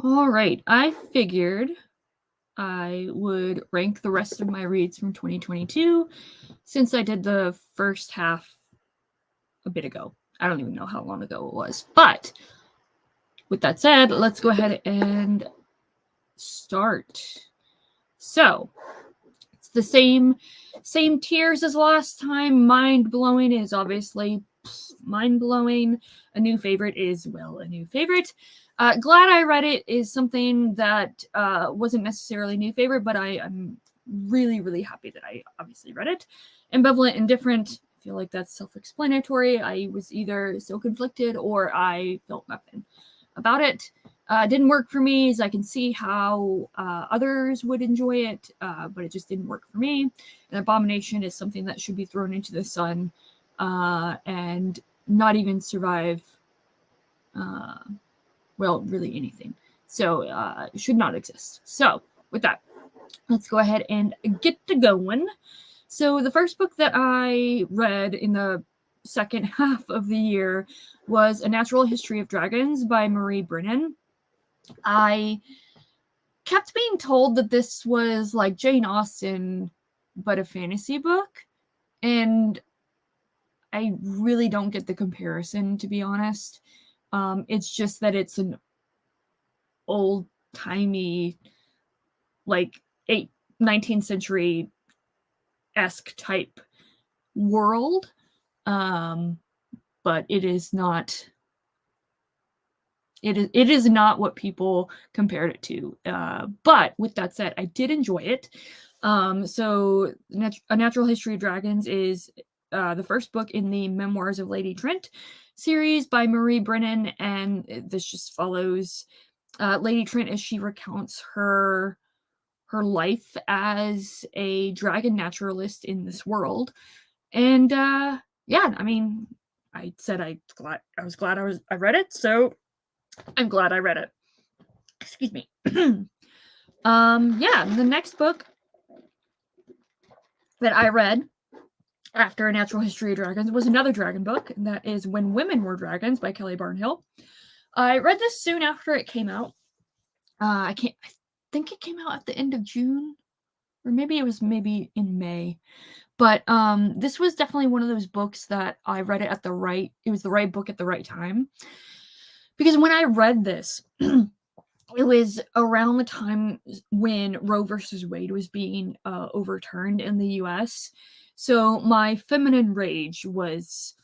All right, I figured I would rank the rest of my reads from 2022 since I did the first half a bit ago. I don't even know how long ago it was. But with that said, let's go ahead and start. So, it's the same tiers as last time. Mind blowing is obviously mind blowing. A new favorite is, well, a new favorite. Glad I read it is something that wasn't necessarily a new favorite, but I'm really, really happy that I obviously read it. Ambivalent, indifferent. I feel like that's self explanatory. I was either so conflicted or I felt nothing about it. Didn't work for me, as I can see how others would enjoy it, but it just didn't work for me. An abomination is something that should be thrown into the sun and not even survive, well, really anything. So it should not exist. So with that, let's go ahead and get to going. So the first book that I read in the second half of the year was A Natural History of Dragons by Marie Brennan. I kept being told that this was like Jane Austen, but a fantasy book. And I really don't get the comparison, to be honest. It's just that it's an old timey, like 19th century esque type world. But it is not. It is not what people compared it to. But with that said, I did enjoy it. So, A Natural History of Dragons is the first book in the Memoirs of Lady Trent series by Marie Brennan, and this just follows Lady Trent as she recounts her life as a dragon naturalist in this world. And yeah, I mean, I said I was glad I read it, so I'm glad I read it. Excuse me. Yeah, the next book that I read after A Natural History of Dragons was another dragon book, and that is When Women Were Dragons by Kelly Barnhill. I read this soon after it came out. I think it came out at the end of June, or maybe it was maybe in May. But this was definitely one of those books that I read it it was the right book at the right time. Because when I read this, it was around the time when Roe versus Wade was being overturned in the US. So my feminine rage was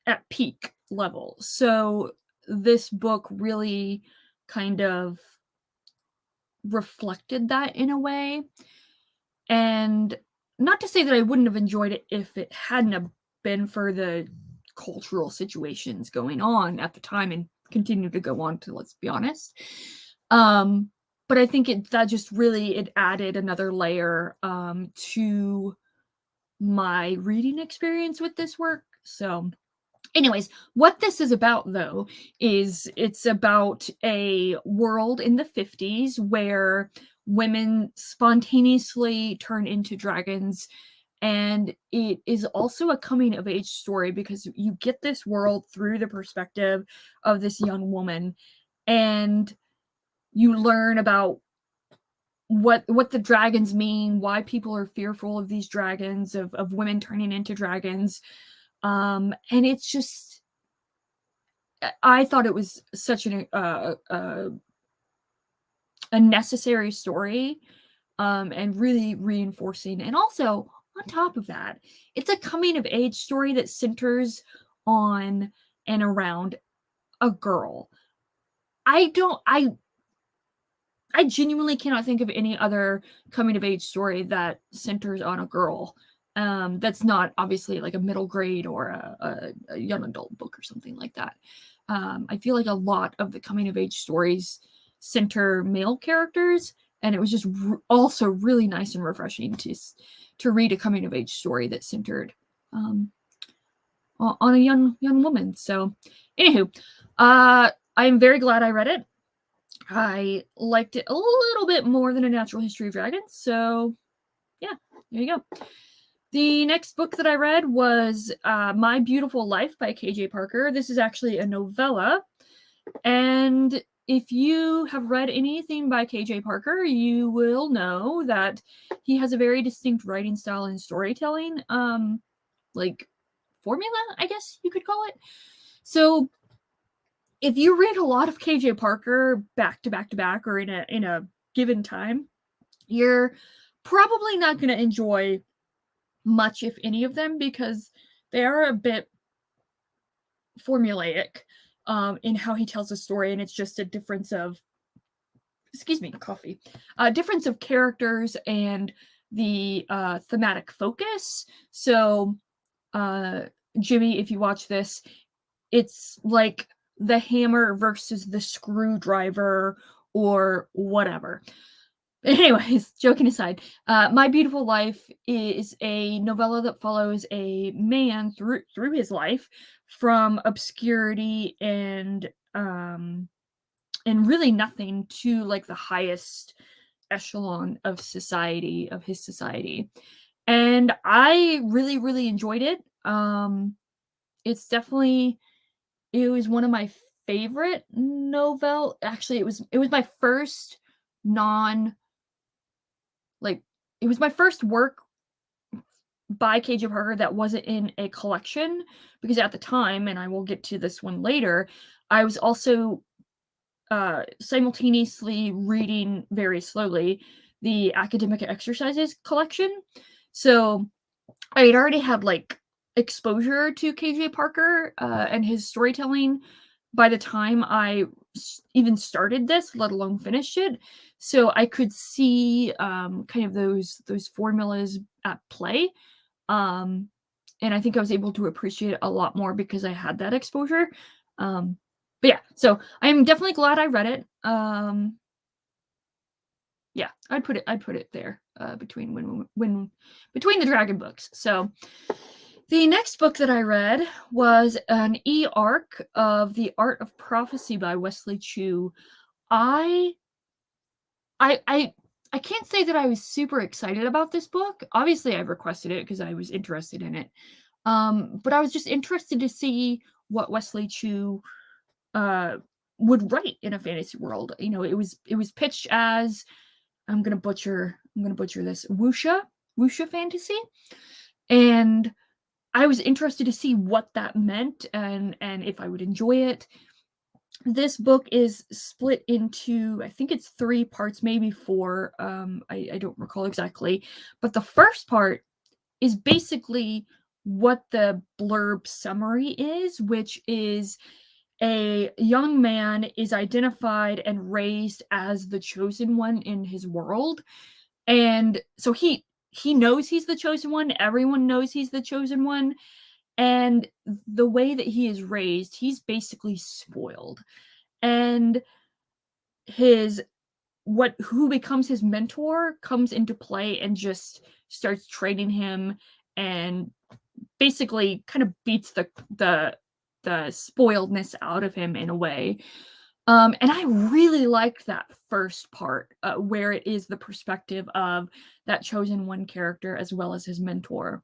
at peak level. So this book really kind of reflected that in a way. And not to say that I wouldn't have enjoyed it if it hadn't have been for the cultural situations going on at the time and continue to go on to, let's be honest. But I think that just really it added another layer to my reading experience with this work. So anyways, what this is about though is it's about a world in the 50s where women spontaneously turn into dragons, and it is also a coming of age story because you get this world through the perspective of this young woman, and you learn about what the dragons mean, why people are fearful of these dragons, of women turning into dragons. And it's just I thought it was such a necessary story, and really reinforcing. And also, on top of that, it's a coming of age story that centers on and around a girl. I don't. I genuinely cannot think of any other coming of age story that centers on a girl. That's not obviously like a middle grade or a young adult book or something like that. I feel like a lot of the coming of age stories center male characters, and it was just also really nice and refreshing to read a coming of age story that centered on a young woman. So, anywho, I am very glad I read it. I liked it a little bit more than A Natural History of Dragons. So, yeah, there you go. The next book that I read was My Beautiful Life by KJ Parker. This is actually a novella, and if you have read anything by KJ Parker, you will know that he has a very distinct writing style and storytelling, like formula, I guess you could call it. So if you read a lot of KJ Parker back to back to back or in a given time, you're probably not going to enjoy much, if any of them, because they are a bit formulaic in how he tells a story, and it's just a difference of, excuse me, coffee, difference of characters and the thematic focus. So, Jimmy, if you watch this, it's like the hammer versus the screwdriver or whatever. Anyways, joking aside, My Beautiful Life is a novella that follows a man through his life from obscurity and really nothing to like the highest echelon of society, of his society. And I really, really enjoyed it. It's definitely, it was one of my favorite novel. Actually, it was my first non like it was my first work by KJ Parker that wasn't in a collection, because at the time, and I will get to this one later, I was also simultaneously reading very slowly the Academic Exercises collection. So I had already had like exposure to KJ Parker and his storytelling by the time I even started this, let alone finished it. So I could see kind of those formulas at play. And I think I was able to appreciate it a lot more because I had that exposure. But yeah, so I'm definitely glad I read it. Yeah, I'd put it there between between the Dragon books. So the next book that I read was an e-arc of The Art of Prophecy by Wesley Chu. I can't say that I was super excited about this book. Obviously, I requested it because I was interested in it. But I was just interested to see what Wesley Chu would write in a fantasy world. You know, it was pitched as, I'm gonna butcher this, wuxia fantasy, and I was interested to see what that meant and if I would enjoy it. This book is split into, I think it's 3 parts, maybe 4. I don't recall exactly, but the first part is basically what the blurb summary is, which is a young man is identified and raised as the chosen one in his world. And so he knows he's the chosen one. Everyone knows he's the chosen one. And the way that he is raised, he's basically spoiled. And his who becomes his mentor comes into play and just starts training him and basically kind of beats the spoiledness out of him in a way. And I really liked that first part, where it is the perspective of that chosen one character as well as his mentor.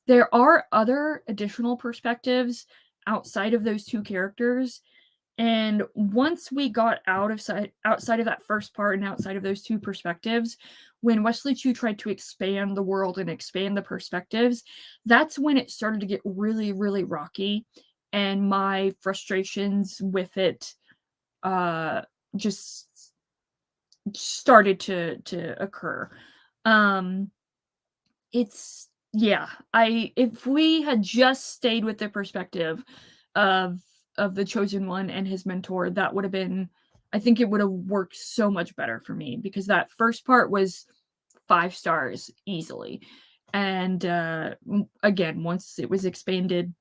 There are other additional perspectives outside of those 2 characters, and once we got outside of that first part and outside of those 2 perspectives, when Wesley Chu tried to expand the world and expand the perspectives, that's when it started to get really, really rocky, and my frustrations with it just started to occur. It's, yeah, if we had just stayed with the perspective of the chosen one and his mentor, that would have been, I think it would have worked so much better for me, because that first part was 5 stars easily. And again, once it was expanded,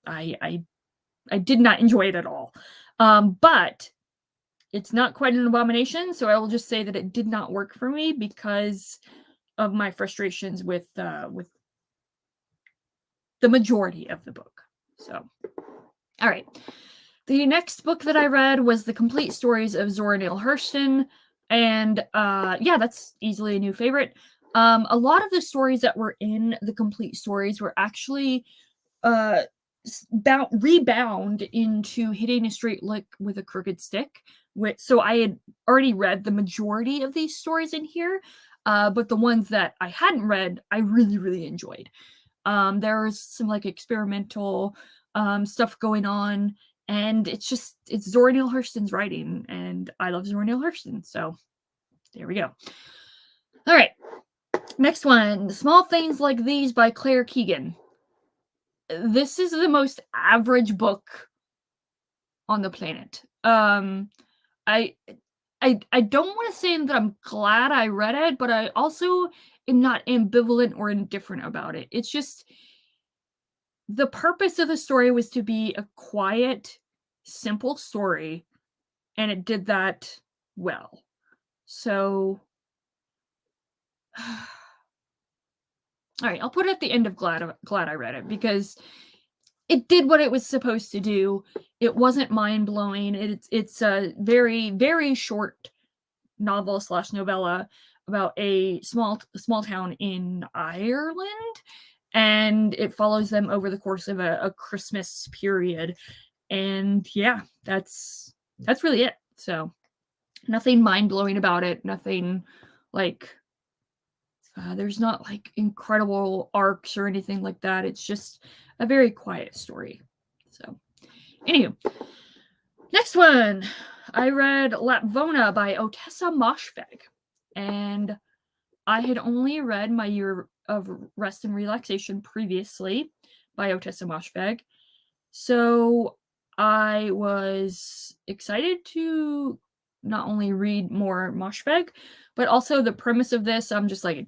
I did not enjoy it at all. But it's not quite an abomination, so I will just say that it did not work for me because of my frustrations with the majority of the book. So, all right. The next book that I read was The Complete Stories of Zora Neale Hurston, and yeah, that's easily a new favorite. A lot of the stories that were in The Complete Stories were actually rebound into hitting a straight lick with a crooked stick. So I had already read the majority of these stories in here, but the ones that I hadn't read, I really, really enjoyed. There was some like experimental stuff going on, and it's Zora Neale Hurston's writing, and I love Zora Neale Hurston, so there we go. All right, next one, Small Things Like These by Claire Keegan. This is the most average book on the planet. I I don't want to say that I'm glad I read it, but I also am not ambivalent or indifferent about it. It's just the purpose of the story was to be a quiet, simple story, and it did that well. So, all right, I'll put it at the end of glad I read it, because it did what it was supposed to do. It wasn't mind blowing. It's a very, very short novel / novella about a small town in Ireland, and it follows them over the course of a Christmas period. And yeah, that's really it. So nothing mind blowing about it. Nothing like there's not like incredible arcs or anything like that. It's just a very quiet story. So, anywho, next one. I read Lapvona by Ottessa Moshfegh, and I had only read My Year of Rest and Relaxation previously by Ottessa Moshfegh, so I was excited to not only read more Moshfegh, but also the premise of this. I'm just like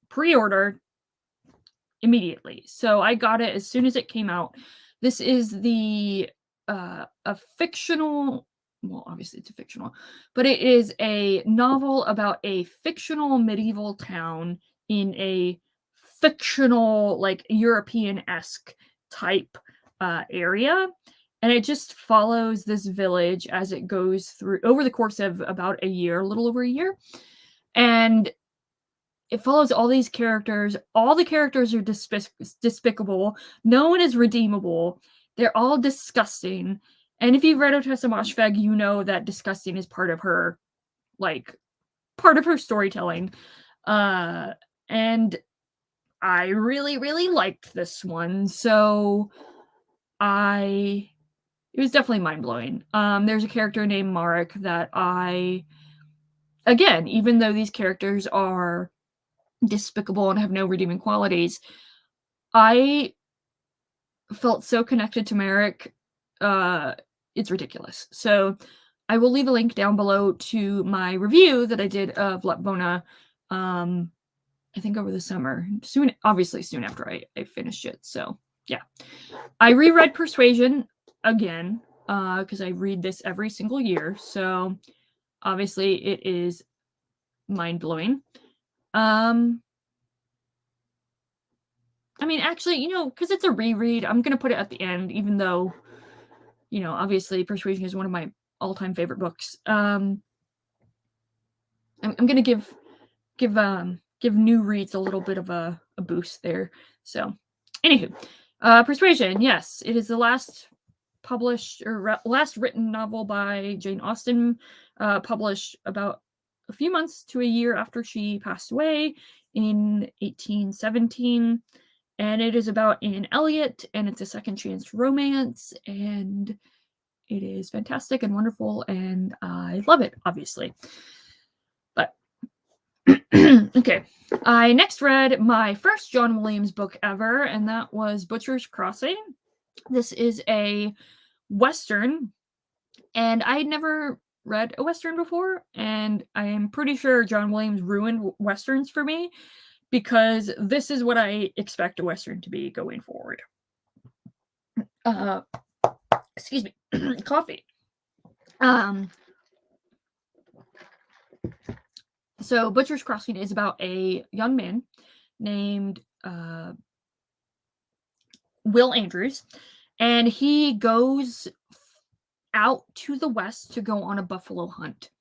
pre-order immediately. So I got it as soon as it came out. This is a fictional, well, obviously it's a fictional, but it is a novel about a fictional medieval town in a fictional, like European-esque type area. And it just follows this village as it goes through over the course of about a year, a little over a year. And it follows all these characters. All the characters are despicable. No one is redeemable. They're all disgusting. And if you've read Ottessa Moshfegh, you know that disgusting is part of her, like, part of her storytelling. And I really, really liked this one. So it was definitely mind-blowing. There's a character named Marek that again, even though these characters are despicable and have no redeeming qualities, I felt so connected to Marek. It's ridiculous. So I will leave a link down below to my review that I did of Lapvona, I think over the summer. Obviously soon after I finished it. So yeah. I reread Persuasion again, because I read this every single year. So obviously it is mind-blowing. I mean, actually, because it's a reread, I'm going to put it at the end, even though, obviously Persuasion is one of my all-time favorite books. I'm going to give new reads a little bit of a boost there. So, anywho, Persuasion, yes, it is the last published or last written novel by Jane Austen, published about a few months to a year after she passed away in 1817. And it is about Anne Elliot, and it's a second chance romance, and it is fantastic and wonderful, and I love it, obviously. But, okay. I next read my first John Williams book ever, and that was Butcher's Crossing. This is a Western, and I had never read a Western before, and I am pretty sure John Williams ruined Westerns for me, because this is what I expect a Western to be going forward. Excuse me, coffee. So Butcher's Crossing is about a young man named Will Andrews, and he goes out to the west to go on a buffalo hunt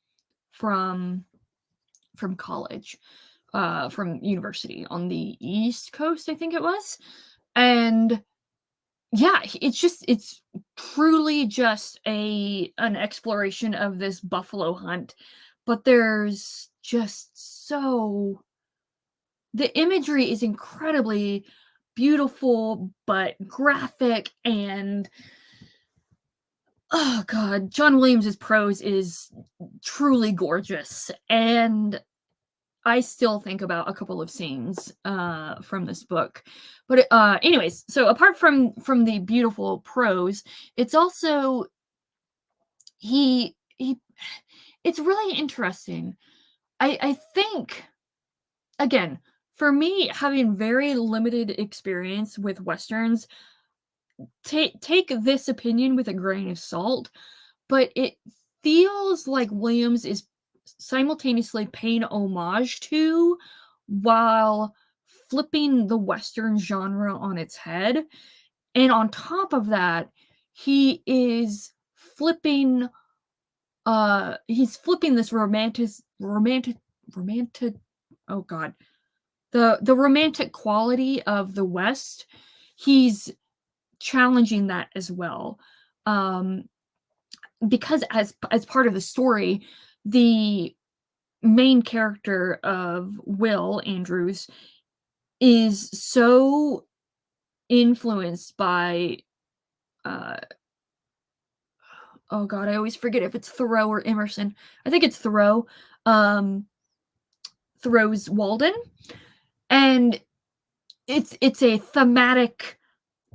from college. From university on the East Coast, I think it was. And yeah, it's truly just an exploration of this buffalo hunt, but there's just so the imagery is incredibly beautiful but graphic, and oh god, John Williams's prose is truly gorgeous, and I still think about a couple of scenes from this book. But anyways, so apart from the beautiful prose, it's also he it's really interesting. I think, again, for me, having very limited experience with westerns, take this opinion with a grain of salt, but it feels like Williams is simultaneously paying homage to, while flipping the western genre on its head. And on top of that, he is flipping he's flipping this romantic oh god, the romantic quality of the West. He's challenging that as well. Um because as part of the story, the main character of Will Andrews is so influenced by uh oh god, I always forget if it's Thoreau or Emerson. I think it's Thoreau. Um Thoreau's Walden, and it's a thematic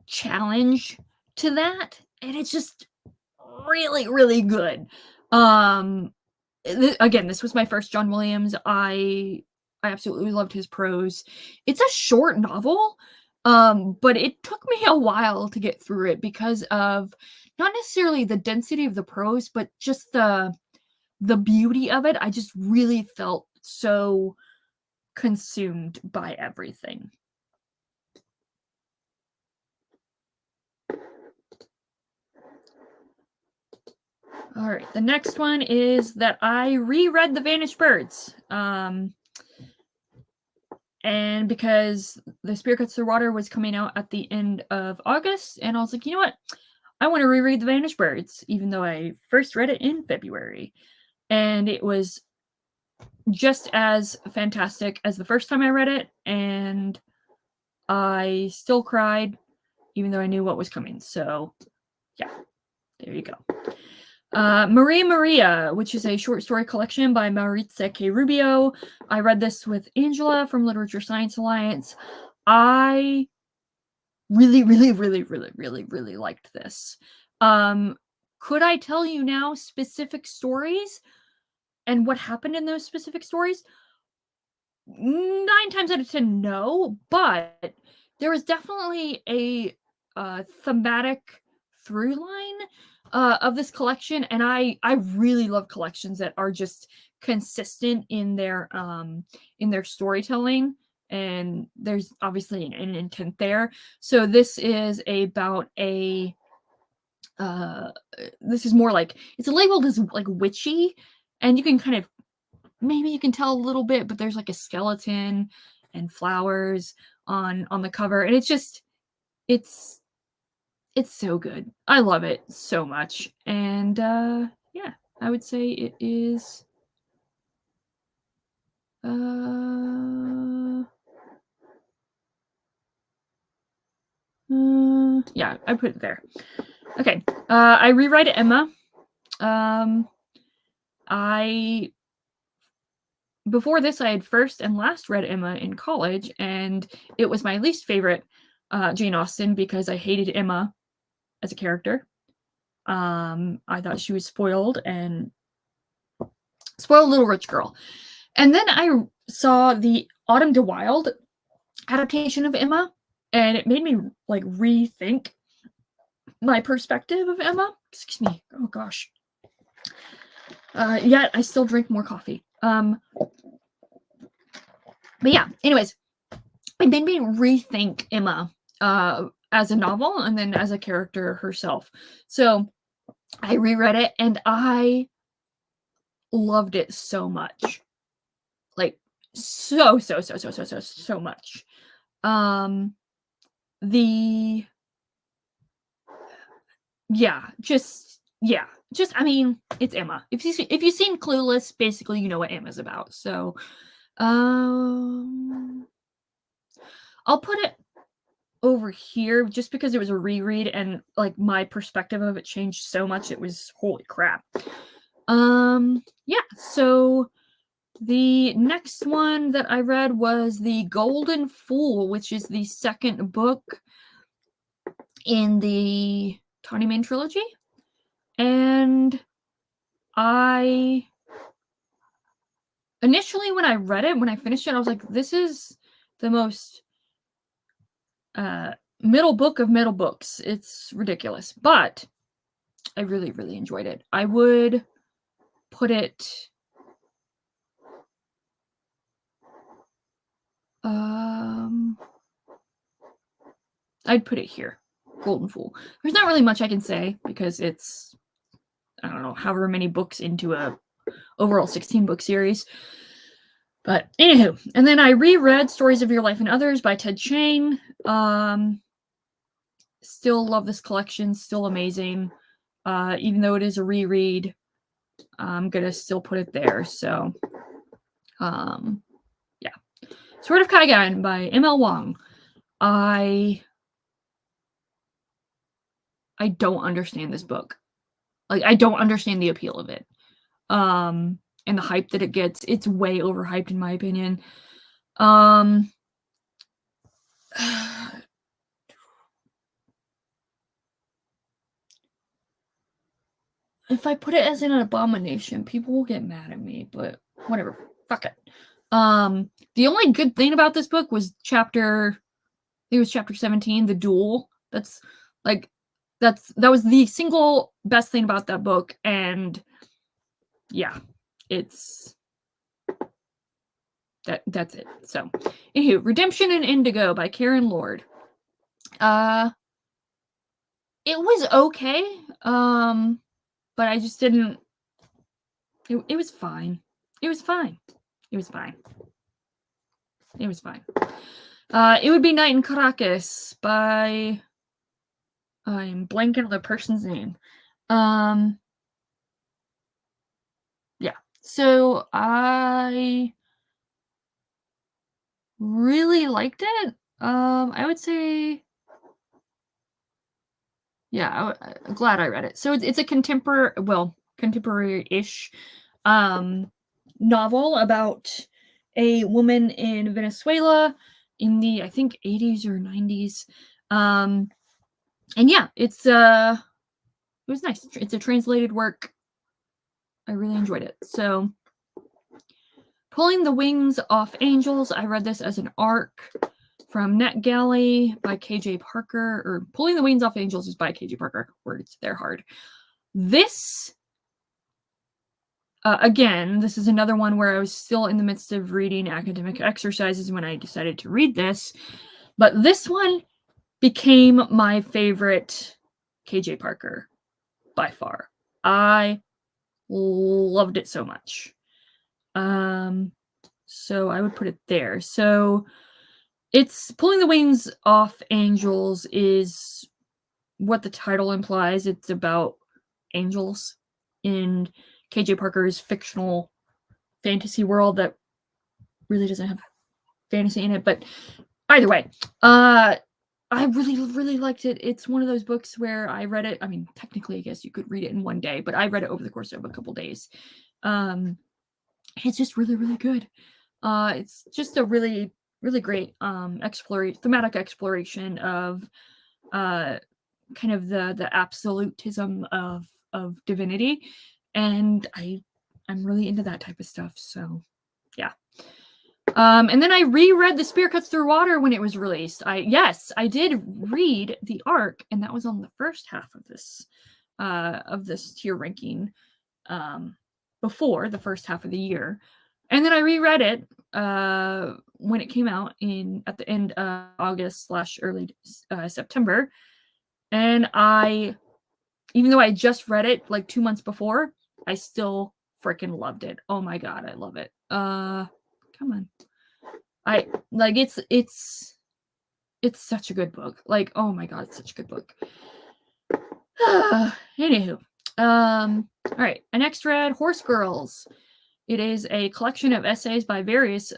challenge to that, and it's just really really good. Um Again, this was my first John Williams. I absolutely loved his prose. It's a short novel, but it took me a while to get through it because of not necessarily the density of the prose, but just the beauty of it. I just really felt so consumed by everything. All right, the next one is that I reread The Vanished Birds. And because The Spirit Cuts Through Water was coming out at the end of August, and I was like, you know what? I want to reread The Vanished Birds, even though I first read it in February. And it was just as fantastic as the first time I read it, and I still cried, even though I knew what was coming. So, yeah, there you go. Maria Maria, which is a short story collection by Maritza K. Rubio. I read this with Angela from Literature Science Alliance. I really, really, really, really, really, really liked this. Could I tell you now specific stories and what happened in those specific stories? 9 times out of 10, no, but there was definitely a thematic through line of this collection, and I really love collections that are just consistent in their storytelling, and there's obviously an intent there. So this is about uh this is more like, it's labeled as like witchy, and you can kind of, maybe you can tell a little bit, but there's like a skeleton and flowers on the cover, and it's it's so good. I love it so much. And yeah, I would say it is yeah, I put it there. Okay. I rewrite Emma. I Before this, I had first and last read Emma in college, and it was my least favorite Jane Austen because I hated Emma as a character. I thought she was spoiled little rich girl. And then I saw the Autumn de Wilde adaptation of Emma, and it made me like rethink my perspective of Emma. Excuse me. Oh gosh. Yet I still drink more coffee. But yeah, anyways, it made me rethink Emma as a novel and then as a character herself. So I reread it and I loved it so much. Like so much. The I mean, it's Emma. If you've seen Clueless, basically you know what Emma's about. So, I'll put it over here just because it was a reread and like my perspective of it changed so much. It was holy crap. Yeah. So the next one that I read was The Golden Fool, which is the second book in the Tawny Mane trilogy. And initially when I finished it, I was like, this is the most middle book of middle books. It's ridiculous. But I really, really enjoyed it. I would put it I'd put it here. Golden Fool. There's not really much I can say because it's, I don't know, however many books into a overall 16 book series. But anywho, and then I reread Stories of Your Life and Others by Ted Chiang. Still love this collection, still amazing. Even though it is a reread, I'm gonna still put it there. So yeah. Sword of Kaigan by M.L. Wang. I don't understand this book. Like, I don't understand the appeal of it. And the hype that it gets. It's way overhyped in my opinion. If I put it as an abomination, people will get mad at me, but whatever. Fuck it. The only good thing about this book was chapter, I think it was chapter 17, the duel. That was the single best thing about that book, and yeah, it's that's it. So, anywho, Redemption in Indigo by Karen Lord. It was okay. But I just didn't. It was fine. It was fine. It was fine. It was fine. It would be Night in Caracas by. I'm blanking on the person's name. Yeah. So I really liked it. I would say. Yeah, I'm glad I read it. So it's a contemporary-ish novel about a woman in Venezuela in the, I think, 80s or 90s. And yeah, it was nice. It's a translated work. I really enjoyed it. So Pulling the Wings Off Angels, I read this as an ARC from NetGalley by KJ Parker, or Pulling the Wings Off Angels is by KJ Parker. Words, they're hard. This, again, this is another one where I was still in the midst of reading academic exercises when I decided to read this. But this one became my favorite KJ Parker by far. I loved it so much. So I would put it there. So it's Pulling the Wings Off Angels is what the title implies. It's about angels in KJ Parker's fictional fantasy world that really doesn't have fantasy in it. But either way, I really, really liked it. It's one of those books where I read it. I mean, technically, I guess you could read it in one day, but I read it over the course of a couple days. It's just really, really good. It's just a really, really great thematic exploration of kind of the absolutism of divinity, and I'm really into that type of stuff. So yeah. And then I reread The Spear Cuts Through Water when it was released. I did read the ARC, and that was on the first half of this tier ranking before the first half of the year. And then I reread it when it came out at the end of August / early September. And even though I just read it like 2 months before, I still freaking loved it. Oh my god, I love it. Come on. I like it's such a good book. Like, oh my god, it's such a good book. Anywho, all right. I next read Horse Girls. It is a collection of essays by various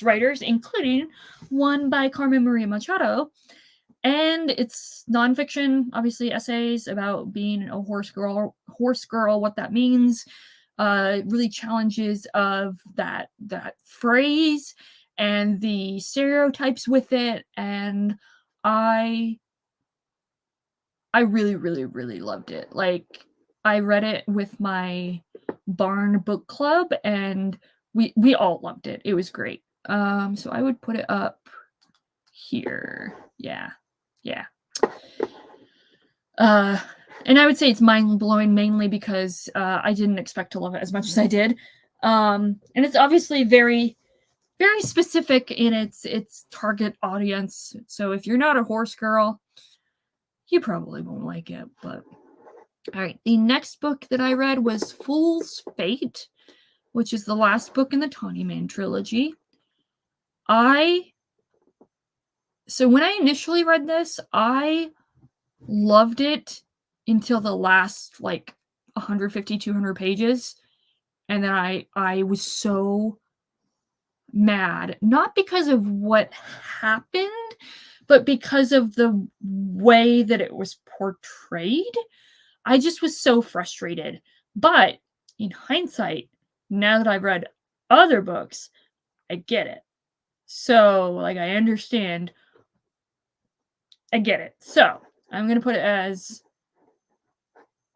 writers, including one by Carmen Maria Machado. And it's nonfiction, obviously essays about being a horse girl, what that means, really challenges of that phrase and the stereotypes with it. And I really, really, really loved it. Like, I read it with my barn book club, and we all loved it. It was great. So I would put it up here. Yeah. And I would say it's mind-blowing mainly because I didn't expect to love it as much as I did. And it's obviously very, very specific in its target audience. So if you're not a horse girl, you probably won't like it. But all right, the next book that I read was Fool's Fate, which is the last book in the Tawny Man trilogy. So when I initially read this, I loved it until the last like 150, 200 pages. And then I was so mad, not because of what happened, but because of the way that it was portrayed. I just was so frustrated. But in hindsight, now that I've read other books, I get it. So, like, I understand. I get it. So, I'm going to put it as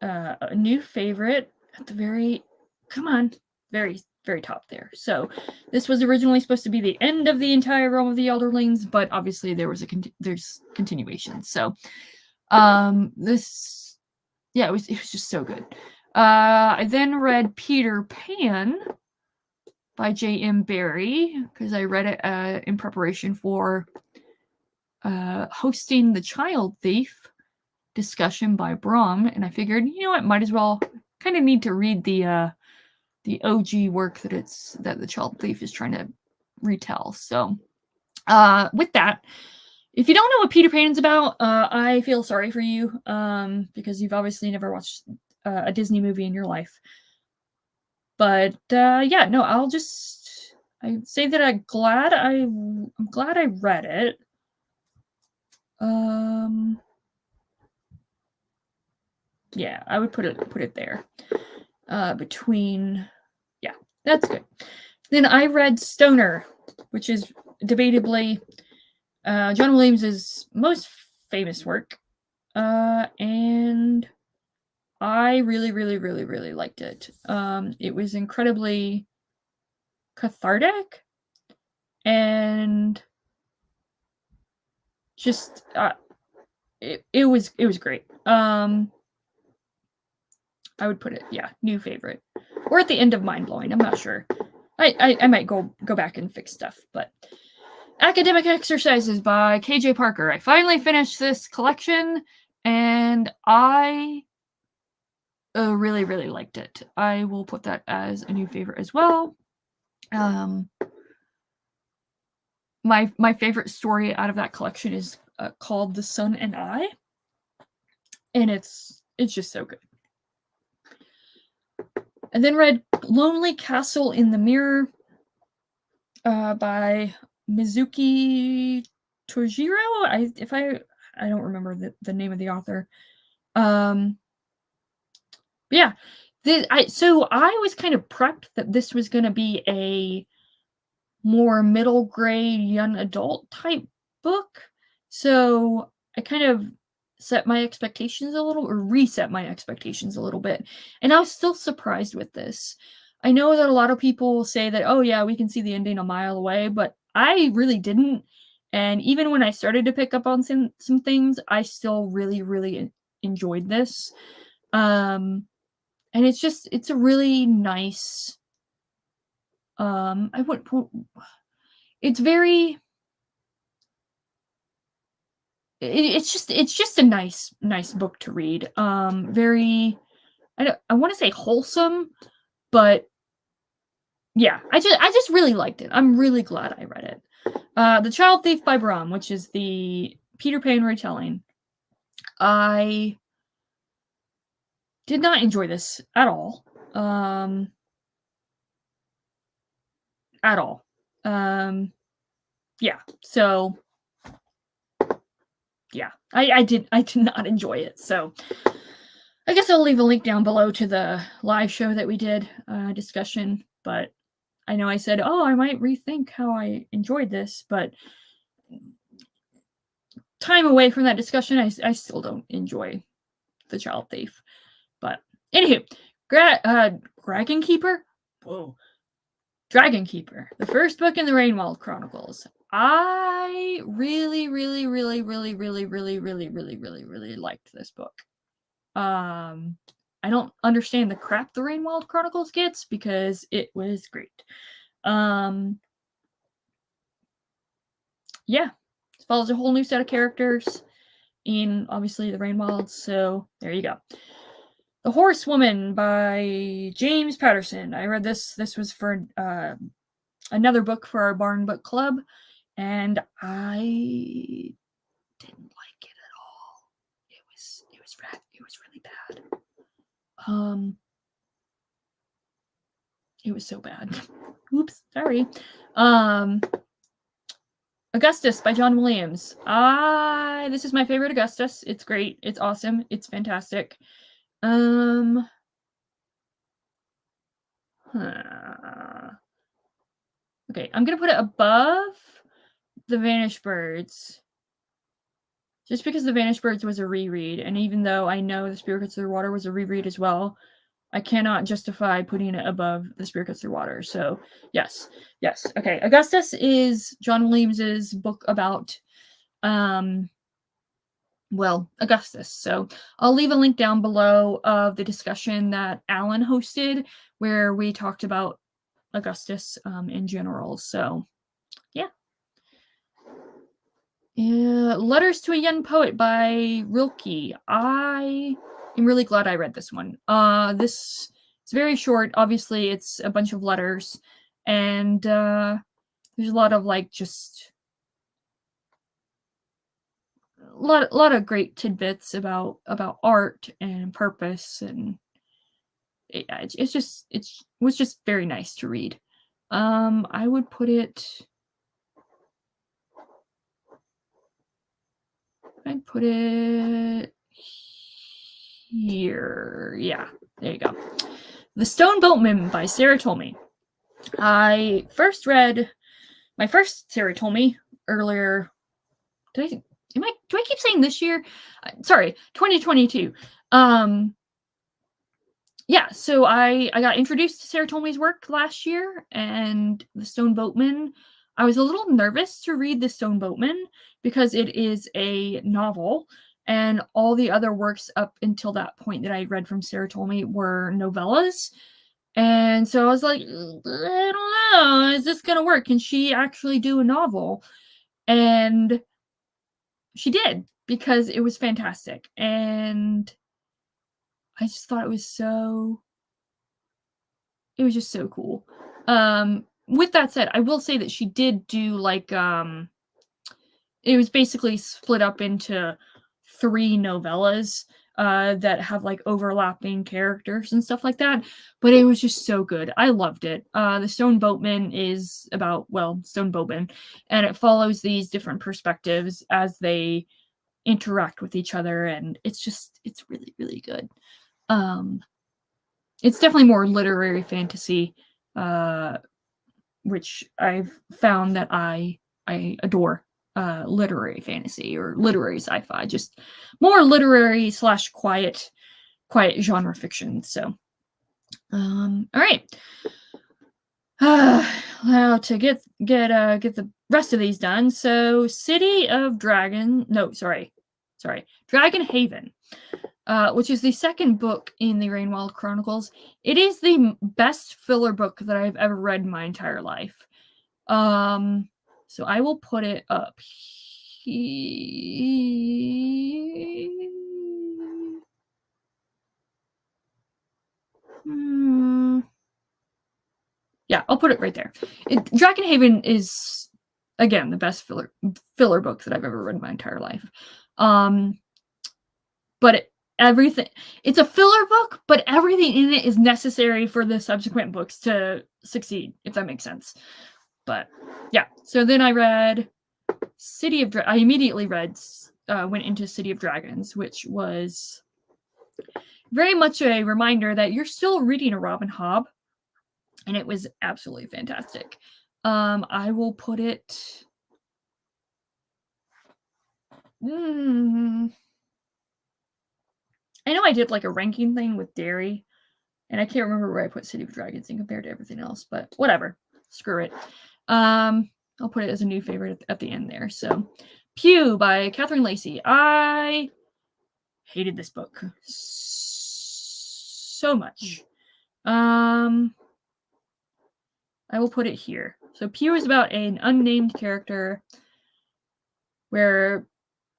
a new favorite at the very top there. So, this was originally supposed to be the end of the entire Realm of the Elderlings, but obviously there's continuation. So, it was just so good. I then read Peter Pan by J.M. Barrie because I read it in preparation for hosting the Child Thief discussion by Brom, and I figured, you know what, might as well kind of need to read the OG work that the Child Thief is trying to retell. So, with that, if you don't know what Peter Pan's about, I feel sorry for you, because you've obviously never watched a Disney movie in your life. But yeah, no, I say that I'm glad I read it. Yeah, I would put it there. Yeah, that's good. Then I read Stoner, which is debatably John Williams' most famous work. And I really, really, really, really liked it. It was incredibly cathartic and just it was great. I would put it, yeah, new favorite, or at the end of mind blowing. I'm not sure. I might go back and fix stuff. But Academic Exercises by KJ Parker. I finally finished this collection, and I really, really liked it. I will put that as a new favorite as well. My favorite story out of that collection is called The Sun and I, and it's just so good. And then read Lonely Castle in the Mirror by Mizuki Tojiro. I don't remember the name of the author. Yeah, so I was kind of prepped that this was going to be a more middle grade young adult type book. So I kind of reset my expectations a little bit. And I was still surprised with this. I know that a lot of people say that, oh yeah, we can see the ending a mile away, but I really didn't. And even when I started to pick up on some things, I still really, really enjoyed this. And it's a really nice, it's just a nice book to read. Very, I want to say wholesome, but yeah, I just really liked it. I'm really glad I read it. The Child Thief by Brom, which is the Peter Pan retelling. I did not enjoy this at all. At all. Yeah. So yeah, I did not enjoy it. So I guess I'll leave a link down below to the live show that we did, discussion. But I know I said, oh, I might rethink how I enjoyed this, but time away from that discussion, I still don't enjoy The Child Thief. But anywho, Dragon Keeper? Whoa. Dragon Keeper, the first book in the Rainwald Chronicles. I really liked this book. I don't understand the crap the Rainwald Chronicles gets because it was great. Yeah, it follows a whole new set of characters in obviously the Rainwilds, so there you go. The Horsewoman by James Patterson. I read this. This was for another book for our Barn Book Club, and I didn't like it at all. It was really bad. It was so bad. Oops, sorry. Augustus by John Williams. This is my favorite Augustus. It's great. It's awesome. It's fantastic. Okay, I'm gonna put it above The Vanished Birds. Just because The Vanished Birds was a reread, and even though I know The Spirit Cuts Through Water was a reread as well, I cannot justify putting it above The Spirit Cuts Through Water. So, yes. Okay, Augustus is John Williams's book about, Augustus. So, I'll leave a link down below of the discussion that Alan hosted, where we talked about Augustus in general. So, yeah. Letters to a Young Poet by Rilke. I am really glad I read this one. This is very short. Obviously, it's a bunch of letters, and there's a lot of just a lot of great tidbits about art and purpose, and it was just very nice to read. I would put it. I'd put it here. Yeah, there you go. The Stone Boatman by Sarah Tolmie. I first read my first Sarah Tolmie earlier. Do I keep saying this year? Sorry, 2022. Yeah, so I got introduced to Sarah Tolmie's work last year, and The Stone Boatman. I was a little nervous to read The Stone Boatman because it is a novel, and all the other works up until that point that I read from Sarah Tolmie were novellas. And so I was like, I don't know, is this gonna work? Can she actually do a novel? And she did, because it was fantastic. And I just thought it was just so cool. With that said, I will say that she did do it was basically split up into 3 novellas that have overlapping characters and stuff like that, but it was just so good. I loved it. The Stone Boatman is about, Stone Boatman, and it follows these different perspectives as they interact with each other, and it's really, really good. It's definitely more literary fantasy, which I've found that I adore. Literary fantasy or literary sci-fi, just more literary / quiet genre fiction. So, all right. Now to get the rest of these done. So, Dragon Haven, which is the second book in the Rainwald Chronicles. It is the best filler book that I've ever read in my entire life. So I will put it up here. Yeah, I'll put it right there. Dragon Haven is, again, the best filler book that I've ever read in my entire life. But everything. It's a filler book, but everything in it is necessary for the subsequent books to succeed, if that makes sense. But yeah, so then I read I immediately went into City of Dragons, which was very much a reminder that you're still reading a Robin Hobb, and it was absolutely fantastic. I will put it. I know I did like a ranking thing with Derry, and I can't remember where I put City of Dragons in compared to everything else, but whatever. Screw it. I'll put it as a new favorite at the end there. So, Pew by Catherine Lacey. I hated this book so much. I will put it here. So Pew is about an unnamed character where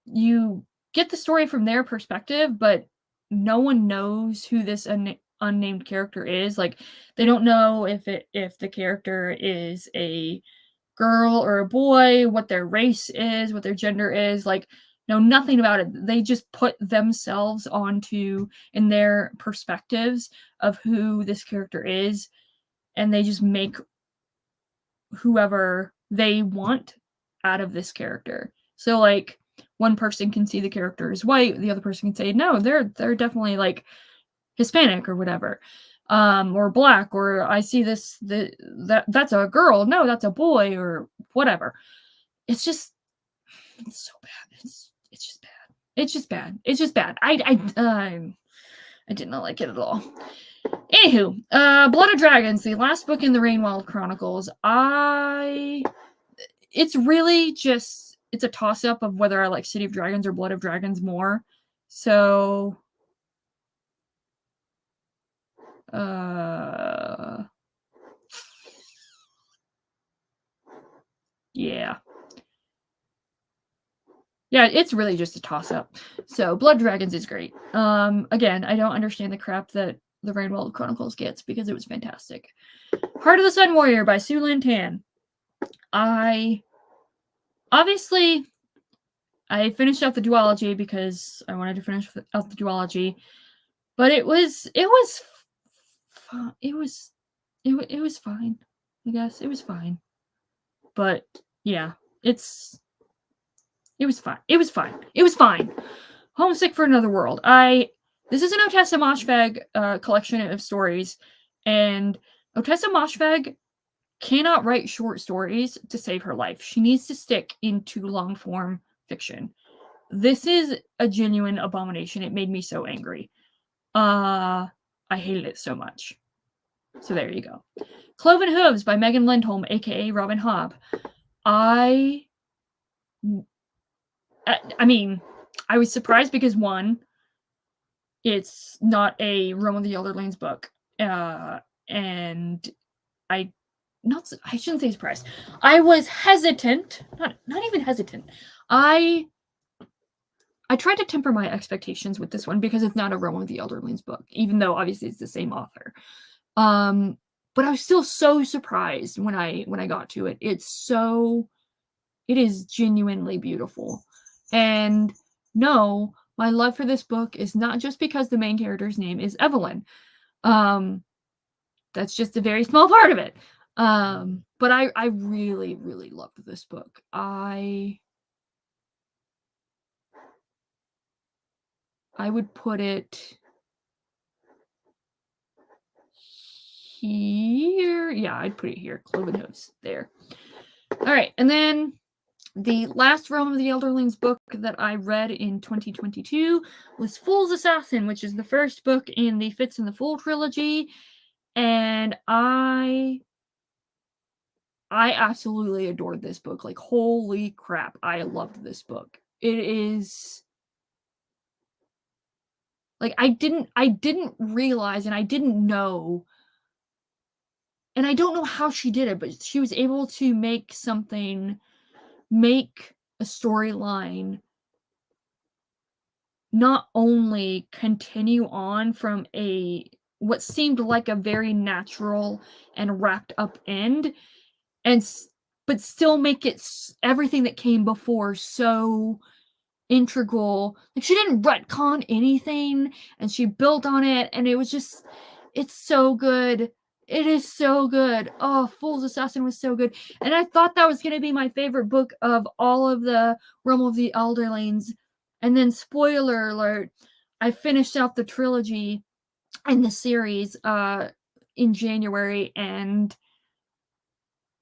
you get the story from their perspective, but no one knows who this unnamed character is. Like, they don't know if the character is a girl or a boy, what their race is, what their gender is. Like, know nothing about it. They just put themselves onto in their perspectives of who this character is, and they just make whoever they want out of this character. So like, one person can see the character as white, the other person can say no, they're definitely like Hispanic or whatever, or black, or I see that's a girl, no, that's a boy, or whatever. It's so bad. It's just bad. It's just bad. It's just bad. I did not like it at all. Anywho, Blood of Dragons, the last book in the Rainwild Chronicles. It's really just, it's a toss-up of whether I like City of Dragons or Blood of Dragons more. So, yeah. Yeah, it's really just a toss-up. So, Blood Dragons is great. Again, I don't understand the crap that the Rainwild Chronicles gets because it was fantastic. Heart of the Sun Warrior by Sue Lynn Tan. I finished out the duology because I wanted to finish out the duology, but it was fine. It was fine. I guess it was fine. But yeah, it was fine. It was fine. It was fine. Homesick for Another World. This is an Ottessa Moshfegh collection of stories, and Ottessa Moshfegh cannot write short stories to save her life. She needs to stick into long form fiction. This is a genuine abomination. It made me so angry. I hated it so much. So there you go. Cloven Hooves by Megan Lindholm, aka Robin Hobb. I mean, I was surprised because one, it's not a Realm of the Elderlings book, and I shouldn't say surprised. I was hesitant, not even hesitant. I tried to temper my expectations with this one because it's not a Realm of the Elderlings book, even though obviously it's the same author. But I was still so surprised when I got to it. It is genuinely beautiful. And no, my love for this book is not just because the main character's name is Evelyn. That's just a very small part of it. But I really, really loved this book. I would put it here. Yeah, I'd put it here. Cloven Hooves. There. All right. And then the last Realm of the Elderlings book that I read in 2022 was Fool's Assassin, which is the first book in the Fitz and the Fool trilogy. And I absolutely adored this book. Like, holy crap, I loved this book. It is like, I didn't realize, and I didn't know, and I don't know how she did it, but she was able to make a storyline not only continue on from what seemed like a very natural and wrapped up end, but still make it everything that came before so integral. Like, she didn't retcon anything, and she built on it, and it was just, it's so good. It is so good. Oh, Fool's Assassin was so good. And I thought that was going to be my favorite book of all of the Realm of the Elderlings. And then, spoiler alert, I finished out the trilogy in the series in January, and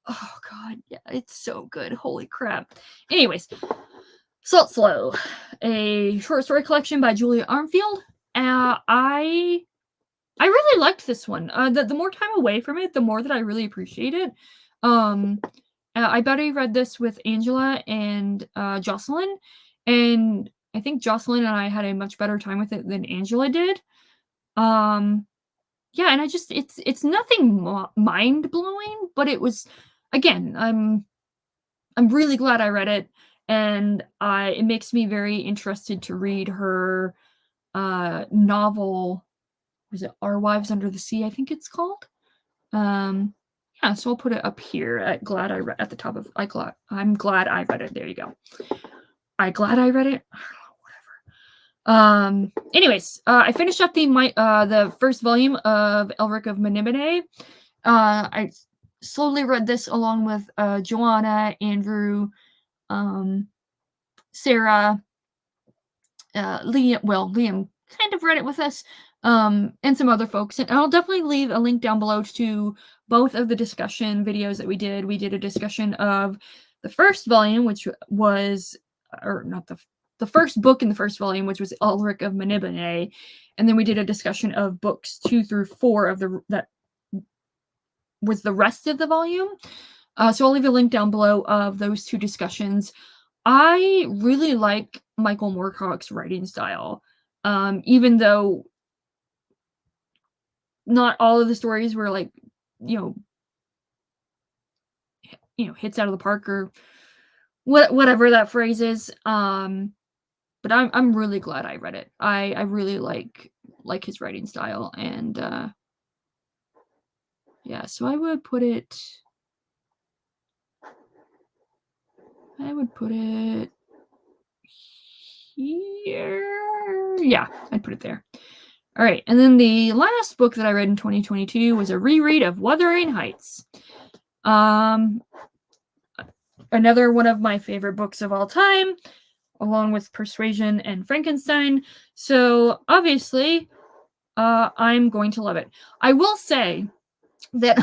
oh god, yeah, it's so good. Holy crap. Anyways, Salt Slow, a short story collection by Julia Armfield. I really liked this one. The more time away from it, the more that I really appreciate it. I Betty read this with Angela and Jocelyn, and I think Jocelyn and I had a much better time with it than Angela did. Yeah, and I just, it's nothing mind blowing, but it was, again, I'm really glad I read it, and it makes me very interested to read her novel. Was it Our Wives Under the Sea? I think it's called. Yeah, so I'll put it up here at glad I read at the top of I'm glad I read it. There you go. I glad I read it. Anyways, I finished up the first volume of Elric of Menibene. I slowly read this along with Joanna, Andrew, Sarah, Liam. Well, Liam kind of read it with us, and some other folks. And I'll definitely leave a link down below to both of the discussion videos that we did. We did a discussion of the first volume, which was, or not the first book in the first volume, which was Elric of Menibene, and then we did a discussion of books 2 through 4 of that was the rest of the volume. So I'll leave a link down below of those two discussions. I really like Michael Moorcock's writing style, even though not all of the stories were like, hits out of the park, or whatever that phrase is. But I'm really glad I read it. I really like his writing style, and yeah, so I would put it here. Yeah, I'd put it there. All right, and then the last book that I read in 2022 was a reread of Wuthering Heights. Another one of my favorite books of all time, along with Persuasion and Frankenstein. So obviously, I'm going to love it. I will say that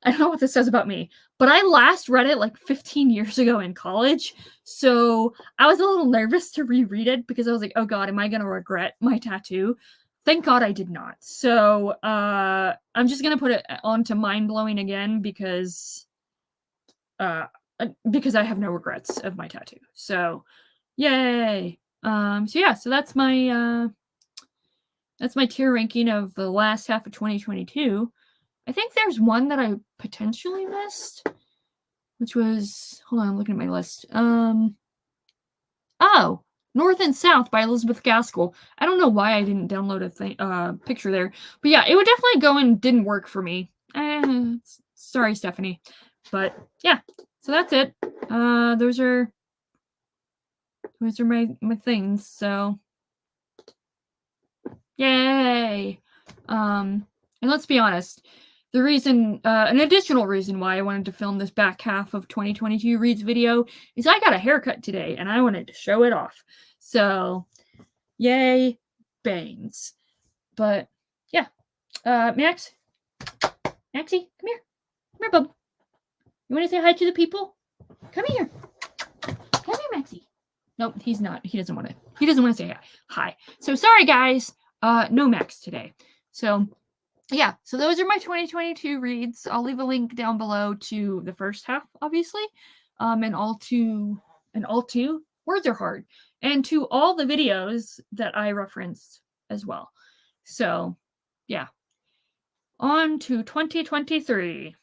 I don't know what this says about me, but I last read it like 15 years ago in college. So I was a little nervous to reread it because I was like, oh god, am I going to regret my tattoo? Thank god I did not. So I'm just going to put it onto mind blowing again because I have no regrets of my tattoo. So yay. So yeah, so that's my tier ranking of the last half of 2022. I think there's one that I potentially missed, which was, hold on, I'm looking at my list. Oh, North and South by Elizabeth Gaskell. I don't know why I didn't download a picture there, but yeah, it would definitely go and didn't work for me. Sorry, Stephanie, but yeah, so that's it. Those are my things. So yay. And let's be honest. The reason, an additional reason why I wanted to film this back half of 2022 Reads video is I got a haircut today and I wanted to show it off. So, yay, bangs. But, yeah. Maxie, come here. Come here, bub. You want to say hi to the people? Come here. Come here, Maxie. Nope, he's not. He doesn't want to say hi. So, sorry, guys. No Max today. So, yeah, so those are my 2022 reads. I'll leave a link down below to the first half, obviously, and all two words are hard, and to all the videos that I referenced as well. So, yeah, on to 2023.